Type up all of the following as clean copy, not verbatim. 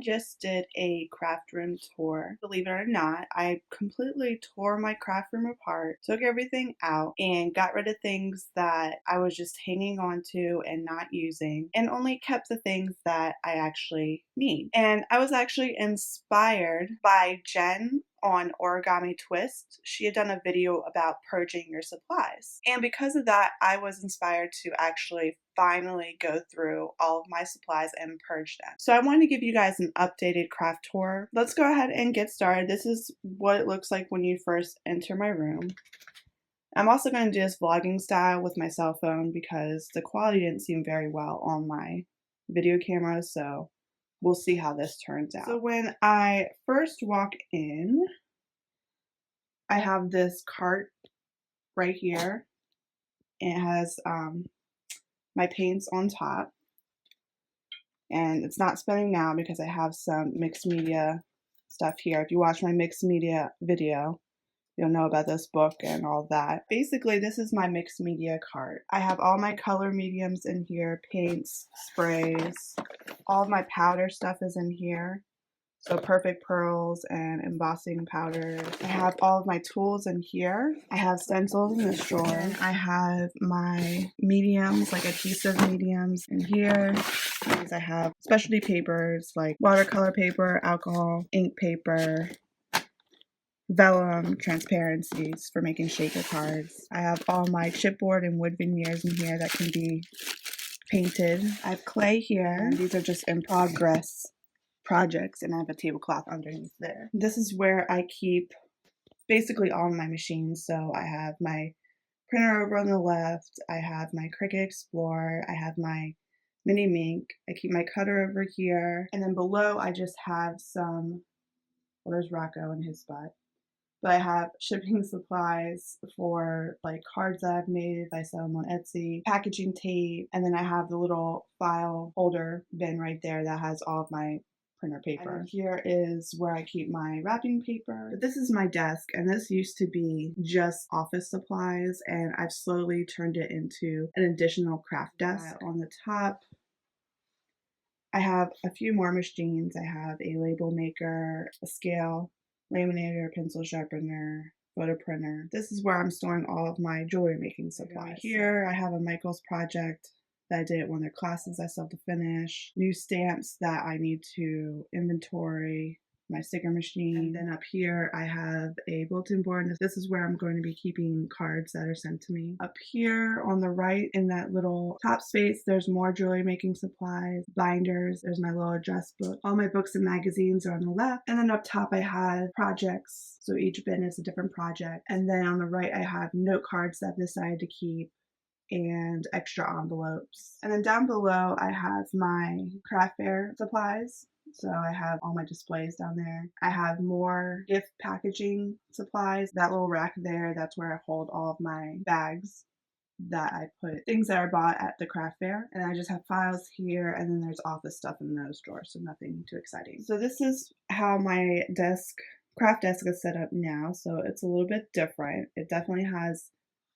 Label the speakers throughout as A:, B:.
A: just did a craft room tour. Believe it or not, I completely tore my craft room apart, took everything out, and got rid of things that I was just hanging on to and not using, and only kept the things that I actually need. And I was actually inspired by Jenn on Origami Twist. She had done a video about purging your supplies. And because of that, I was inspired to actually finally go through all of my supplies and purge them. So I wanted to give you guys an updated craft tour. Let's go ahead and get started. This is what it looks like when you first enter my room. I'm also going to do this vlogging style with my cell phone because the quality didn't seem very well on my video camera, so we'll see how this turns out. So when I first walk in, I have this cart right here. It has my paints on top, and it's not spinning now because I have some mixed media stuff here. If you watch my mixed media video, you'll know about this book and all that. Basically, this is my mixed media cart. I have all my color mediums in here, paints, sprays, all of my powder stuff is in here. So perfect pearls and embossing powder. I have all of my tools in here. I have stencils in this drawer. I have my mediums, like adhesive mediums in here. I have specialty papers like watercolor paper, alcohol, ink paper, vellum, transparencies for making shaker cards. I have all my chipboard and wood veneers in here that can be painted. I have clay here. These are just in progress projects, and I have a tablecloth underneath there. This is where I keep basically all of my machines. So I have my printer over on the left, I have my Cricut Explorer, I have my Mini Mink, I keep my cutter over here, and then below I just have some, well, there's Rocco in his spot, but I have shipping supplies for like cards that I've made, I sell them on Etsy, packaging tape, and then I have the little file holder bin right there that has all of my printer paper. And here is where I keep my wrapping paper. But this is my desk, and this used to be just office supplies, and I've slowly turned it into an additional craft desk. On the top, I have a few more machines. I have a label maker, a scale, laminator, pencil sharpener, photo printer. This is where I'm storing all of my jewelry making supplies. Here I have a Michael's project that I did at one of their classes I still have to finish. New stamps that I need to inventory, my sticker machine. And then up here I have a bulletin board. This is where I'm going to be keeping cards that are sent to me. Up here on the right in that little top space, there's more jewelry making supplies, binders, there's my little address book. All my books and magazines are on the left. And then up top I have projects. So each bin is a different project. And then on the right I have note cards that I've decided to keep, and extra envelopes. And then down below I have my craft fair supplies. So I have all my displays down there. I have more gift packaging supplies. That little rack there, that's where I hold all of my bags that I put things that I bought at the craft fair. And I just have files here, and then there's office stuff in those drawers, so nothing too exciting. So this is how my craft desk is set up now. So it's a little bit different. It definitely has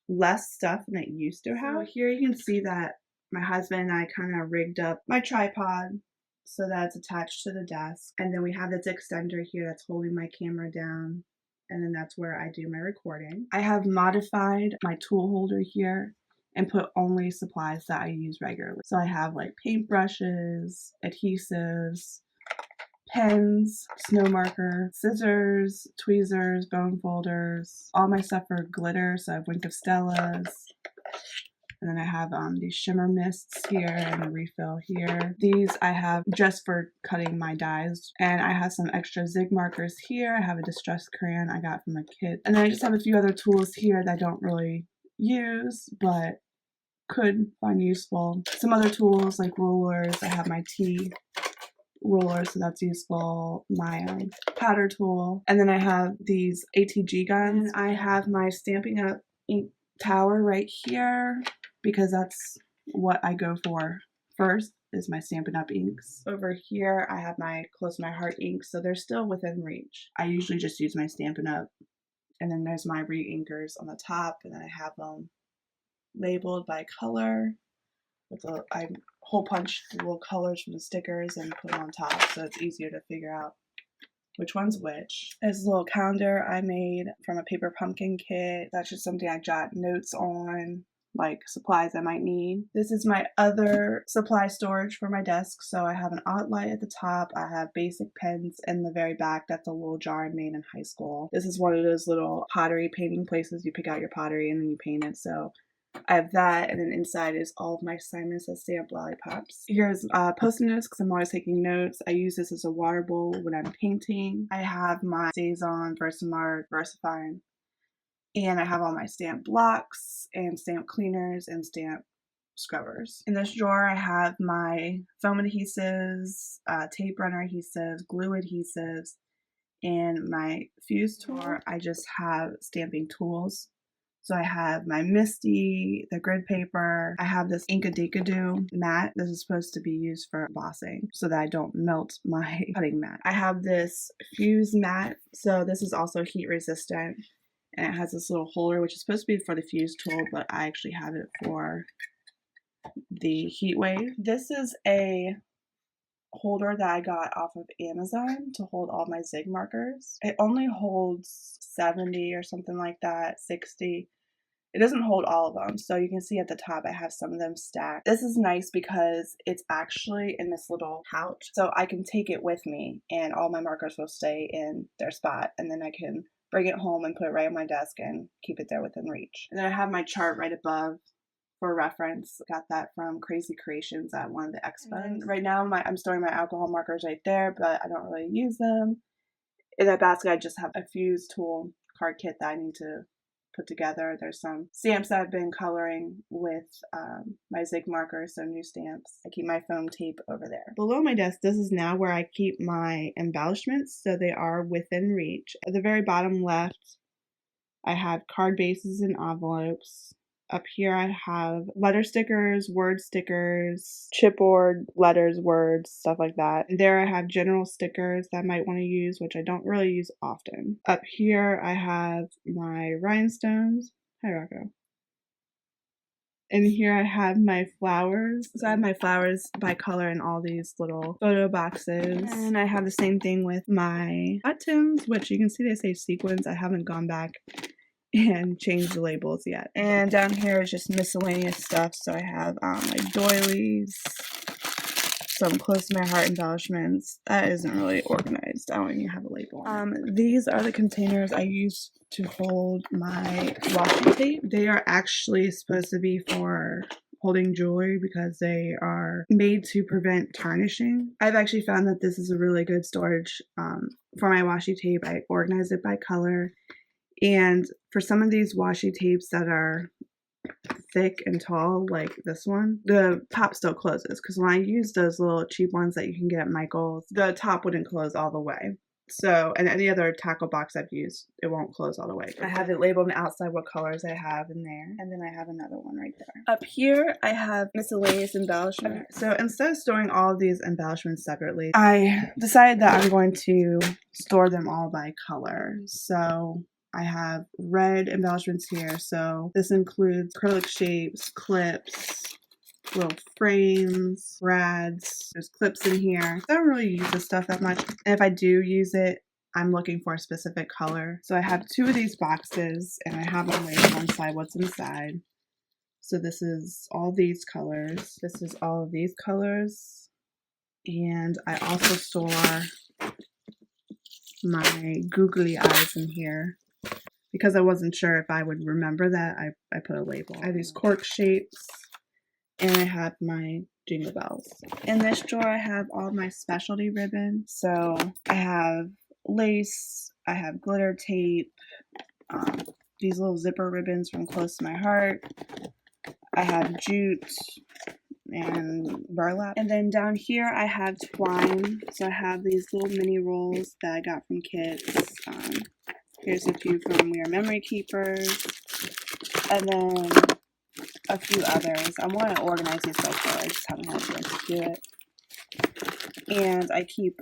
A: less stuff than it used to have. So here you can see that my husband and I kind of rigged up my tripod so that it's attached to the desk. And then we have this extender here that's holding my camera down. And then that's where I do my recording. I have modified my tool holder here and put only supplies that I use regularly. So I have like paintbrushes, adhesives, pens, snow marker, scissors, tweezers, bone folders, all my stuff for glitter. So I have Wink of Stellas. And then I have these shimmer mists here and a refill here. These I have just for cutting my dies. And I have some extra zig markers here. I have a distress crayon I got from a kid. And then I just have a few other tools here that I don't really use, but could find useful. Some other tools like rulers. I have my tea ruler, so that's useful. My powder tool. And then I have these ATG guns. I have my Stampin' Up! Ink tower right here because that's what I go for first is my Stampin' Up! Inks. Over here I have my Close My Heart inks, so they're still within reach. I usually just use my Stampin' Up! And then there's my re-inkers on the top, and then I have them labeled by color. I hole punched the little colors from the stickers and put them on top, so it's easier to figure out which one's which. This little calendar I made from a paper pumpkin kit. That's just something I jot notes on, like supplies I might need. This is my other supply storage for my desk. So I have an odd light at the top. I have basic pens in the very back. That's a little jar I made in high school. This is one of those little pottery painting places. You pick out your pottery and then you paint it. So I have that, and then inside is all of my assignments as stamped lollipops. Here's Post-it notes because I'm always taking notes. I use this as a water bowl when I'm painting. I have my Saison, Versamark, Versafine, and I have all my stamp blocks and stamp cleaners and stamp scrubbers. In this drawer, I have my foam adhesives, tape runner adhesives, glue adhesives, and my fuse tool. I just have stamping tools. So I have my Misty, the grid paper. I have this Inkadikado mat. This is supposed to be used for embossing so that I don't melt my cutting mat. I have this fuse mat. So this is also heat resistant. And it has this little holder, which is supposed to be for the fuse tool, but I actually have it for the heat wave. This is a holder that I got off of Amazon to hold all my zig markers. It only holds 70 or something like that, 60. It doesn't hold all of them, so you can see at the top I have some of them stacked. This is nice because it's actually in this little pouch, so I can take it with me and all my markers will stay in their spot, and then I can bring it home and put it right on my desk and keep it there within reach. And then I have my chart right above for reference. Got that from Crazy Creations at one of the expos. Right now I'm storing my alcohol markers right there, but I don't really use them. In that basket I just have a fuse tool card kit that I need to put together. There's some stamps I've been coloring with my zig markers, so new stamps. I keep my foam tape over there. Below my desk, this is now where I keep my embellishments, so they are within reach. At the very bottom left, I have card bases and envelopes. Up here I have letter stickers, word stickers, chipboard, letters, words, stuff like that. There I have general stickers that I might want to use, which I don't really use often. Up here I have my rhinestones. Hi, Rocco. And here I have my flowers. So I have my flowers by color in all these little photo boxes. And I have the same thing with my buttons, which you can see they say sequins. I haven't gone back and change the labels yet. And down here is just miscellaneous stuff. So I have my doilies, some close to my heart embellishments. That isn't really organized. I don't even have a label on it. These are the containers I use to hold my washi tape. They are actually supposed to be for holding jewelry because they are made to prevent tarnishing. I've actually found that this is a really good storage for my washi tape. I organize it by color. And for some of these washi tapes that are thick and tall, like this one, the top still closes. Because when I use those little cheap ones that you can get at Michael's, the top wouldn't close all the way. So, and any other tackle box I've used, it won't close all the way. I have it labeled on the outside what colors I have in there. And then I have another one right there. Up here, I have miscellaneous embellishments. So instead of storing all of these embellishments separately, I decided that I'm going to store them all by color. So I have red embellishments here, so this includes acrylic shapes, clips, little frames, rads. There's clips in here. I don't really use this stuff that much, and if I do use it, I'm looking for a specific color. So I have two of these boxes, and I have on one side what's inside. So this is all these colors. This is all of these colors, and I also store my googly eyes in here. Because I wasn't sure if I would remember that, I put a label. I have these cork shapes, and I have my jingle bells. In this drawer, I have all my specialty ribbon. So I have lace, I have glitter tape, these little zipper ribbons from Close to My Heart. I have jute and burlap. And then down here, I have twine. So I have these little mini rolls that I got from kids. Here's a few from We Are Memory Keepers, and then a few others. I want to organize these so far, I just haven't had a chance to do it. And I keep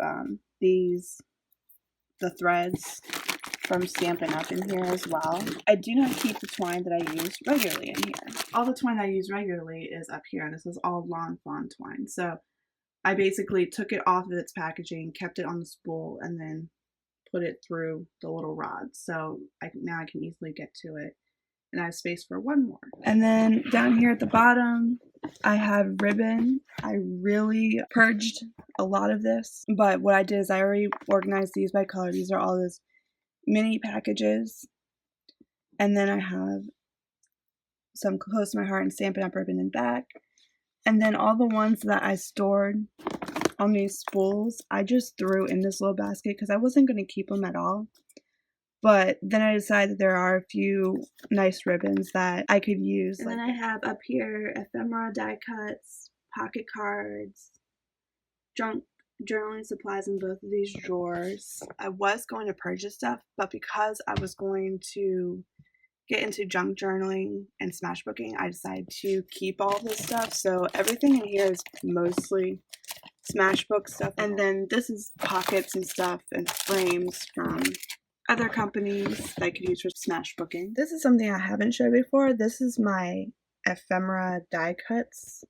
A: the threads from Stampin' Up! In here as well. I do not keep the twine that I use regularly in here. All the twine that I use regularly is up here, and this is all Lawn Fawn twine. So I basically took it off of its packaging, kept it on the spool, and then put it through the little rods. So now I can easily get to it. And I have space for one more. And then down here at the bottom, I have ribbon. I really purged a lot of this, but what I did is I already organized these by color. These are all those mini packages. And then I have some Close to My Heart and Stampin' Up! Ribbon in back. And then all the ones that I stored on these spools, I just threw in this little basket because I wasn't going to keep them at all. But then I decided there are a few nice ribbons that I could use. And then I have up here ephemera die cuts, pocket cards, junk journaling supplies in both of these drawers. I was going to purchase stuff, but because I was going to get into junk journaling and smashbooking, I decided to keep all this stuff. So everything in here is mostly smashbook stuff. And then this is pockets and stuff and frames from other companies that I could use for smashbooking. This is something I haven't showed before. This is my ephemera die cuts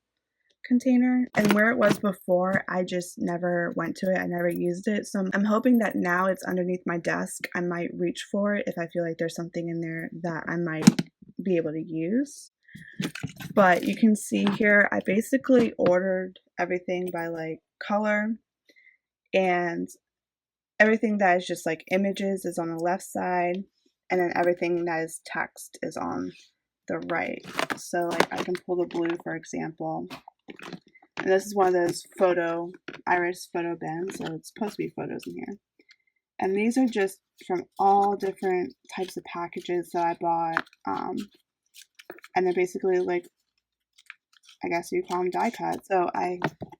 A: container, and where it was before, I just never went to it. I never used it, so I'm hoping that now it's underneath my desk. I might reach for it if I feel like there's something in there that I might be able to use. But you can see here, I basically ordered everything by like color, and everything that is just like images is on the left side, and then everything that is text is on the right. So like I can pull the blue, for example, and this is one of those iris photo bins, so it's supposed to be photos in here. And these are just from all different types of packages that I bought, and they're basically like, I guess you call them die cuts. So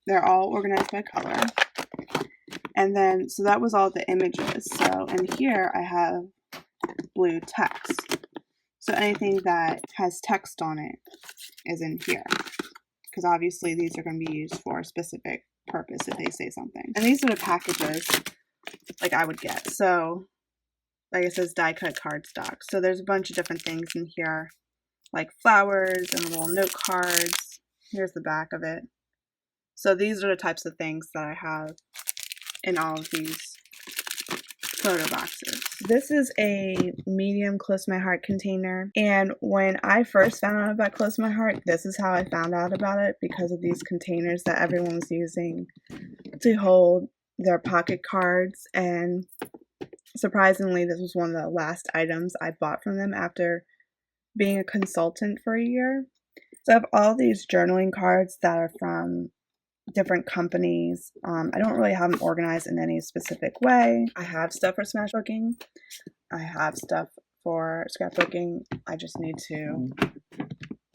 A: they're all organized by color. And then, so that was all the images. So in here I have blue text. So anything that has text on it is in here, because obviously these are going to be used for a specific purpose if they say something. And these are the packages like I would get. So like it says die cut cardstock. So there's a bunch of different things in here, like flowers and little note cards. Here's the back of it. So these are the types of things that I have in all of these photo boxes. This is a medium Close to My Heart container, and when I first found out about Close to My Heart, this is how I found out about it, because of these containers that everyone was using to hold their pocket cards. And surprisingly, this was one of the last items I bought from them after being a consultant for a year. So I have all these journaling cards that are from different companies. I don't really have them organized in any specific way. I have stuff for smashbooking. I have stuff for scrapbooking. I just need to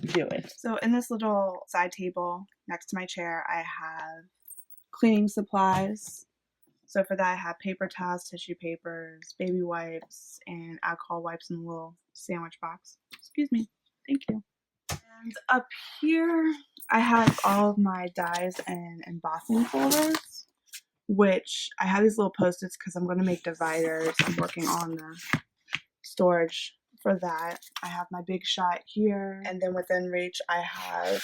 A: do it. So in this little side table next to my chair, I have cleaning supplies. So for that, I have paper towels, tissue papers, baby wipes, and alcohol wipes in a little sandwich box. Excuse me. Thank you. And up here, I have all of my dies and embossing folders, which I have these little post-its because I'm going to make dividers. I'm working on the storage for that. I have my big shot here, and then within reach, I have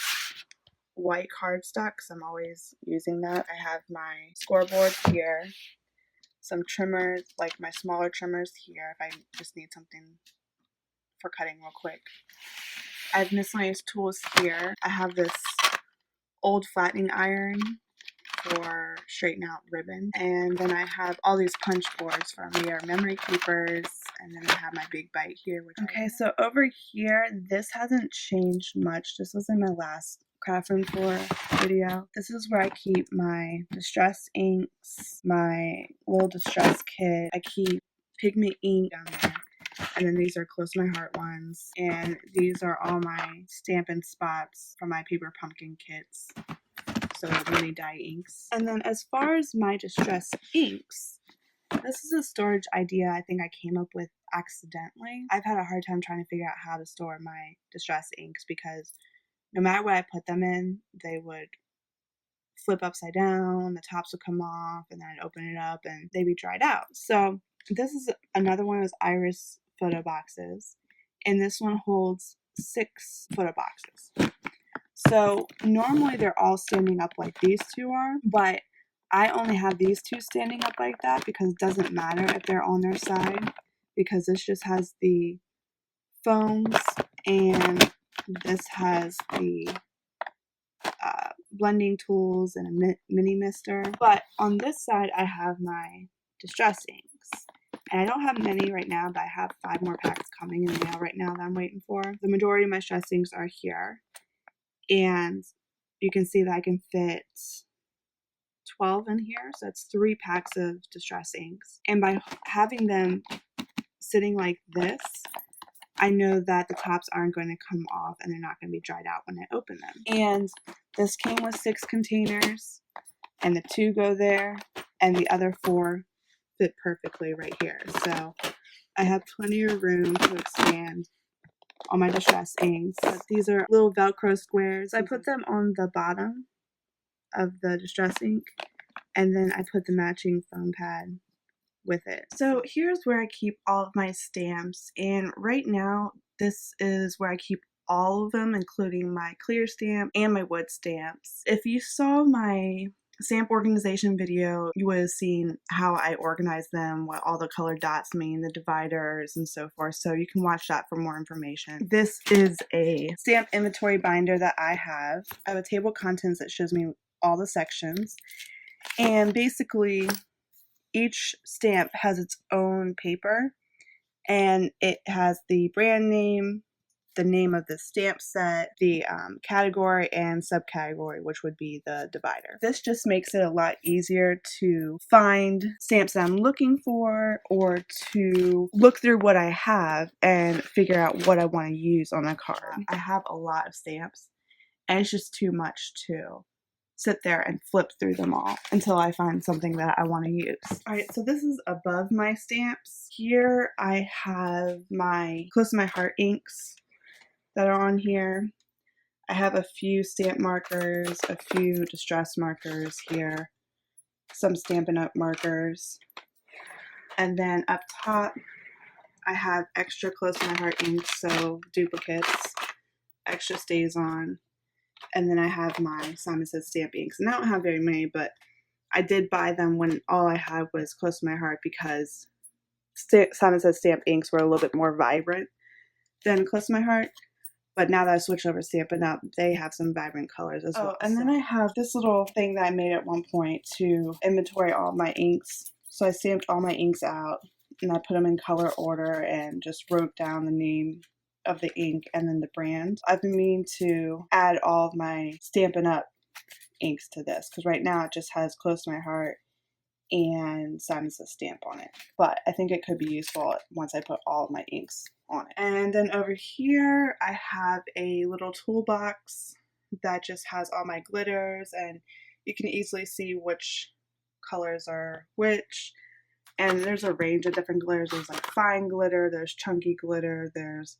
A: white cardstock because I'm always using that. I have my scoreboard here, some trimmers, like my smaller trimmers here if I just need something for cutting real quick. I have miscellaneous tools here. I have this old flattening iron for straightening out ribbon. And then I have all these punch boards from your memory keepers. And then I have my big bite here. Okay, so over here, this hasn't changed much. This was in my last craft room tour video. This is where I keep my distress inks, my little distress kit. I keep pigment ink down there. And then these are Close to My Heart ones. And these are all my Stampin' Spots from my paper pumpkin kits. So mini dye inks. And then as far as my distress inks, this is a storage idea I think I came up with accidentally. I've had a hard time trying to figure out how to store my distress inks because no matter what I put them in, they would flip upside down, the tops would come off, and then I'd open it up and they'd be dried out. So This is another one of those iris photo boxes, and this one holds 6 photo boxes. So normally they're all standing up like these two are, but I only have these two standing up like that because it doesn't matter if they're on their side, because this just has the foams and this has the blending tools and a mini mister. But on this side I have my distress inks. And I don't have many right now, but I have 5 more packs coming in the mail right now that I'm waiting for. The majority of my distress inks are here. And you can see that I can fit 12 in here, so that's 3 packs of distress inks. And by having them sitting like this, I know that the tops aren't going to come off and they're not going to be dried out when I open them. And this came with 6 containers, and the 2 go there, and the other 4 fit perfectly right here. So I have plenty of room to expand on my distress inks. But these are little Velcro squares. I put them on the bottom of the distress ink, and then I put the matching foam pad with it. So here's where I keep all of my stamps, and right now this is where I keep all of them, including my clear stamp and my wood stamps. If you saw my stamp organization video, you would have seen how I organize them, what all the colored dots mean, the dividers, and so forth, so you can watch that for more information. This is a stamp inventory binder that I have. I have a table of contents that shows me all the sections, and basically each stamp has its own paper, and it has the brand name, the name of the stamp set, the category and subcategory, which would be the divider. This just makes it a lot easier to find stamps that I'm looking for, or to look through what I have and figure out what I want to use on a card. I have a lot of stamps, and it's just too much to sit there and flip through them all until I find something that I want to use. Alright, so this is above my stamps. Here I have my close to my heart inks that are on here. I have a few stamp markers, a few distress markers here, some Stampin' Up! Markers, and then up top I have extra close to my heart inks, so duplicates, extra stays on, and then I have my Simon Says stamp inks. And I don't have very many, but I did buy them when all I had was close to my heart, because Simon Says stamp inks were a little bit more vibrant than close to my heart. But now that I switched over to Stampin' Up, they have some vibrant colors as well. And then I have this little thing that I made at one point to inventory all my inks. So I stamped all my inks out, and I put them in color order and just wrote down the name of the ink and then the brand. I've been meaning to add all of my Stampin' Up inks to this, because right now it just has Close to My Heart and Simon Says stamp on it. But I think it could be useful once I put all of my inks on it. And then over here I have a little toolbox that just has all my glitters, and you can easily see which colors are which. And there's a range of different glitters. There's like fine glitter, there's chunky glitter, there's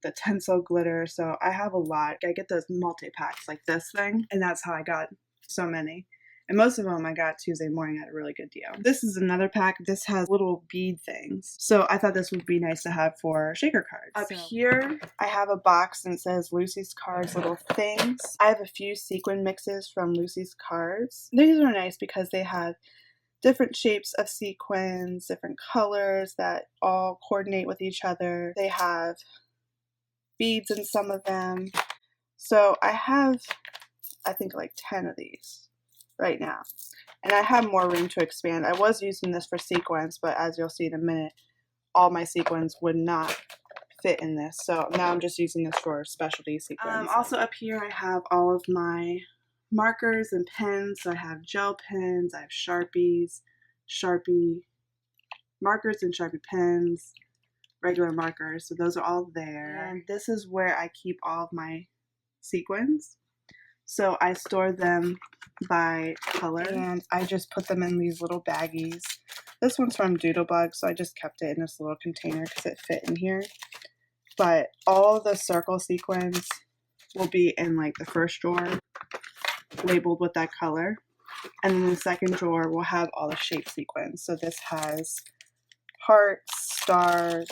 A: the Tencel glitter. So I have a lot. I get those multi-packs like this thing, and that's how I got so many. And most of them I got Tuesday morning at a really good deal. This is another pack. This has little bead things, so I thought this would be nice to have for shaker cards. Up here I have a box and it says Lucy's Cards Little Things. I have a few sequin mixes from Lucy's Cards. These are nice because they have different shapes of sequins, different colors that all coordinate with each other. They have beads in some of them. So I have, I think, like 10 of these right now, and I have more room to expand. I was using this for sequins, but as you'll see in a minute, all my sequins would not fit in this, so now I'm just using this for specialty sequins. Also up here I have all of my markers and pens. So I have gel pens, I have Sharpies, Sharpie markers and Sharpie pens, regular markers, so those are all there. And this is where I keep all of my sequins. So I store them by color, and I just put them in these little baggies. This one's from Doodlebug, so I just kept it in this little container because it fit in here. But all the circle sequins will be in like the first drawer, labeled with that color. And then the second drawer will have all the shape sequins. So this has hearts, stars,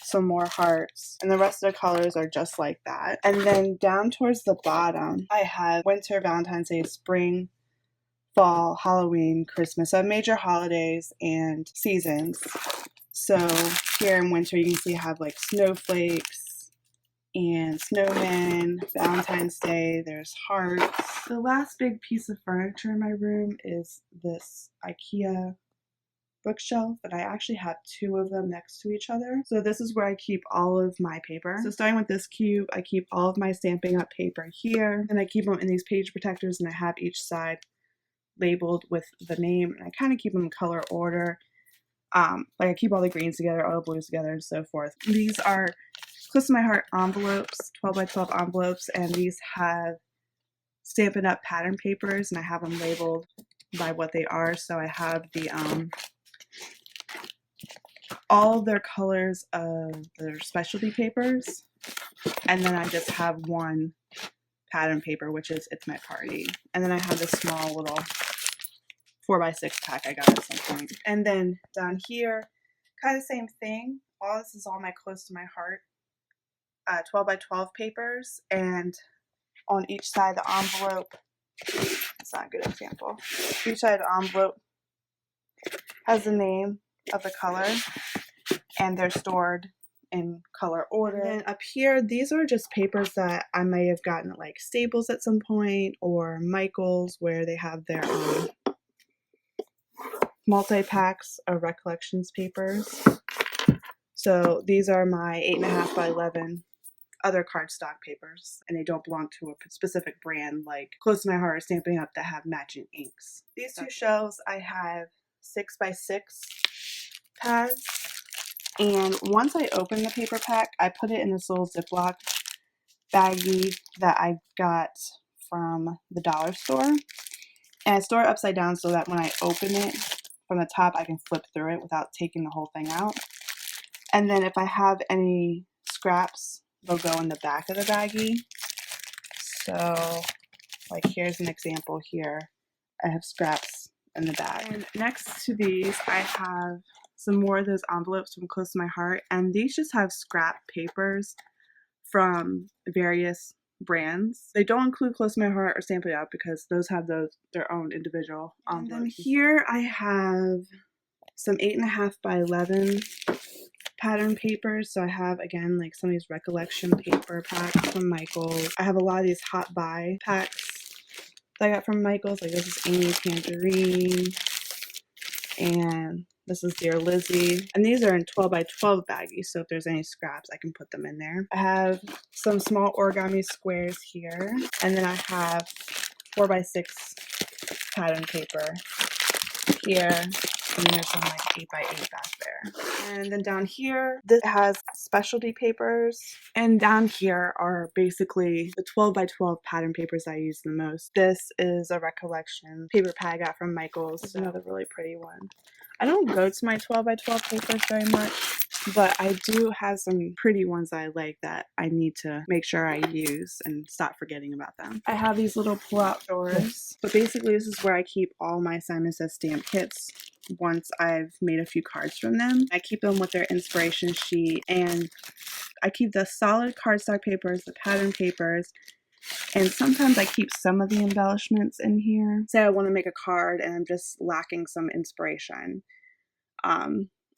A: some more hearts, and the rest of the colors are just like that. And then down towards the bottom, I have winter, Valentine's Day, spring, fall, Halloween, Christmas. So I have major holidays and seasons. So here in winter, you can see I have like snowflakes and snowmen, Valentine's Day, there's hearts. The last big piece of furniture in my room is this IKEA bookshelf, and I actually have two of them next to each other. So this is where I keep all of my paper. So starting with this cube, I keep all of my Stampin' Up! Paper here, and I keep them in these page protectors, and I have each side labeled with the name, and I kind of keep them in color order. Like I keep all the greens together, all the blues together, and so forth. These are Close to My Heart envelopes, 12 by 12 envelopes, and these have Stampin' Up! Pattern papers, and I have them labeled by what they are. So I have the all their colors of their specialty papers, and then I just have one pattern paper, which is It's My Party, and then I have this small little 4x6 pack I got at some point. And then down here, kind of the same thing. All this is all my Close to My Heart 12 by 12 papers, and on each side of the envelope, it's not a good example, each side of the envelope has the name of the color, and they're stored in color order. And then up here, these are just papers that I may have gotten at like Staples at some point, or Michael's, where they have their multi-packs of Recollections papers. So these are my 8.5 by 11 other cardstock papers, and they don't belong to a specific brand like Close to My Heart or Stampin' Up! That have matching inks. These two shelves, I have 6x6 pads, and once I open the paper pack, I put it in this little Ziploc baggie that I got from the dollar store, and I store it upside down so that when I open it from the top, I can flip through it without taking the whole thing out. And then if I have any scraps, they'll go in the back of the baggie. So, like here's an example here. I have scraps in the back. And next to these, I have some more of those envelopes from Close to My Heart, and these just have scrap papers from various brands. They don't include Close to My Heart or Stampin' Up! Because those have their own individual envelopes. And then here I have some 8.5 by 11 pattern papers. So I have, again, like some of these Recollection paper packs from Michael's. I have a lot of these Hot Buy packs that I got from Michael's. Like this is Amy Tangerine, and this is Dear Lizzie. And these are in 12 by 12 baggies, so if there's any scraps, I can put them in there. I have some small origami squares here, and then I have 4x6 pattern paper here. And then there's some like 8x8 back there. And then down here, this has specialty papers. And down here are basically the 12 by 12 pattern papers I use the most. This is a Recollection paper pad I got from Michael's. It's another really pretty one. I don't go to my 12 by 12 papers very much, but I do have some pretty ones that I like that I need to make sure I use and stop forgetting about them. I have these little pull-out drawers, but basically this is where I keep all my Simon Says stamp kits once I've made a few cards from them. I keep them with their inspiration sheet, and I keep the solid cardstock papers, the pattern papers, and sometimes I keep some of the embellishments in here. Say I want to make a card and I'm just lacking some inspiration. I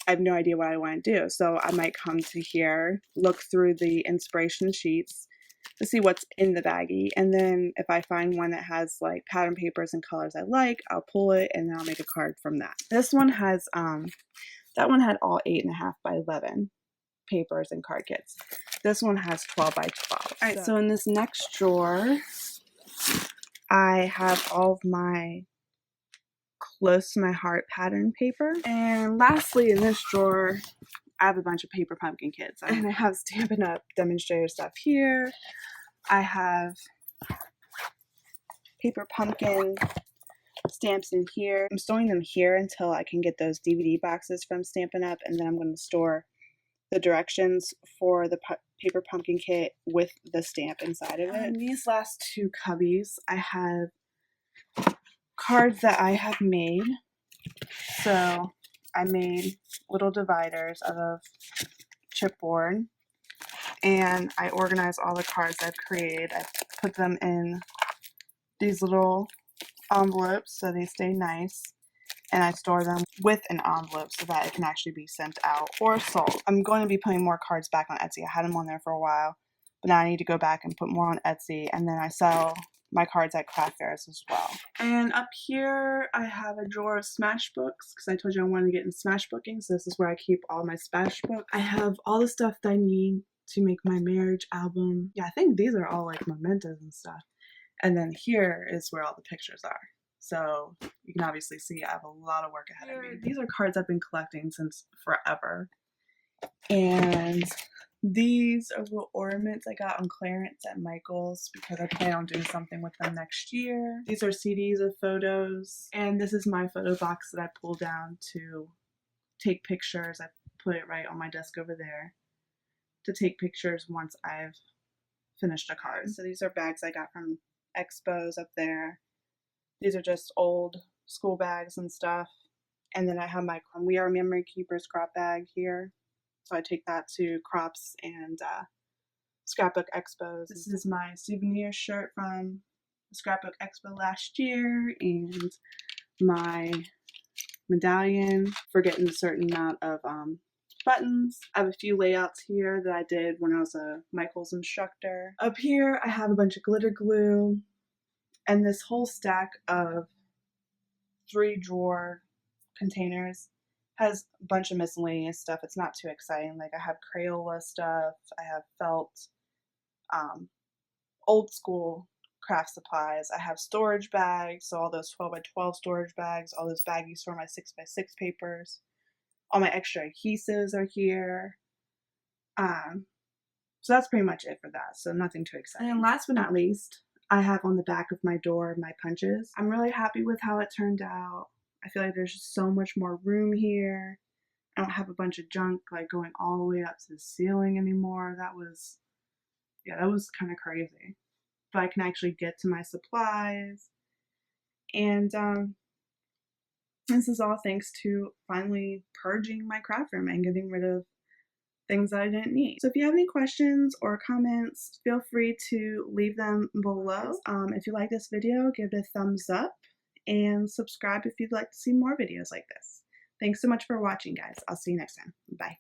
A: have no idea what I want to do, so I might come to here, look through the inspiration sheets to see what's in the baggie, and then if I find one that has like pattern papers and colors I like, I'll pull it and then I'll make a card from that. This one has that one had all 8.5 by 11 papers and card kits. This one has 12 by 12. All right, so in this next drawer, I have all of my Close to My Heart pattern paper. And lastly, in this drawer, I have a bunch of paper pumpkin kits. And I have Stampin' Up! Demonstrator stuff here. I have paper pumpkin stamps in here. I'm storing them here until I can get those DVD boxes from Stampin' Up! And then I'm going to store the directions for the paper pumpkin kit with the stamp inside of it. In these last two cubbies, I have cards that I have made. So I made little dividers out of chipboard, and I organized all the cards I've created. I put them in these little envelopes so they stay nice, and I store them with an envelope so that it can actually be sent out or sold. I'm going to be putting more cards back on Etsy. I had them on there for a while, but now I need to go back and put more on Etsy, and then I sell my cards at craft fairs as well. And up here I have a drawer of Smash books because I told you I wanted to get into Smash booking, so this is where I keep all my Smash books. I have all the stuff that I need to make my marriage album. Yeah, I think these are all like mementos and stuff. And then here is where all the pictures are. So you can obviously see I have a lot of work ahead of me. These are cards I've been collecting since forever. And these are little ornaments I got on clearance at Michael's because I plan on doing something with them next year. These are CDs of photos. And this is my photo box that I pull down to take pictures. I put it right on my desk over there to take pictures once I've finished a card. So these are bags I got from expos up there. These are just old school bags and stuff. And then I have my We Are Memory Keepers scrap bag here. So I take that to crops and scrapbook expos. This is my souvenir shirt from the scrapbook expo last year, and my medallion for getting a certain amount of buttons. I have a few layouts here that I did when I was a Michael's instructor. Up here I have a bunch of glitter glue and this whole stack of 3-drawer containers has a bunch of miscellaneous stuff. It's not too exciting. Like I have Crayola stuff, I have felt, old school craft supplies. I have storage bags, so all those 12x12 storage bags, all those baggies for my 6x6 papers. All my extra adhesives are here. So that's pretty much it for that. So nothing too exciting. And then last but not least, I have on the back of my door my punches. I'm really happy with how it turned out. I feel like there's just so much more room here. I don't have a bunch of junk like going all the way up to the ceiling anymore. That was kind of crazy. But I can actually get to my supplies. And this is all thanks to finally purging my craft room and getting rid of things that I didn't need. So if you have any questions or comments, feel free to leave them below. If you like this video, give it a thumbs up and subscribe if you'd like to see more videos like this. Thanks so much for watching, guys. I'll see you next time. Bye.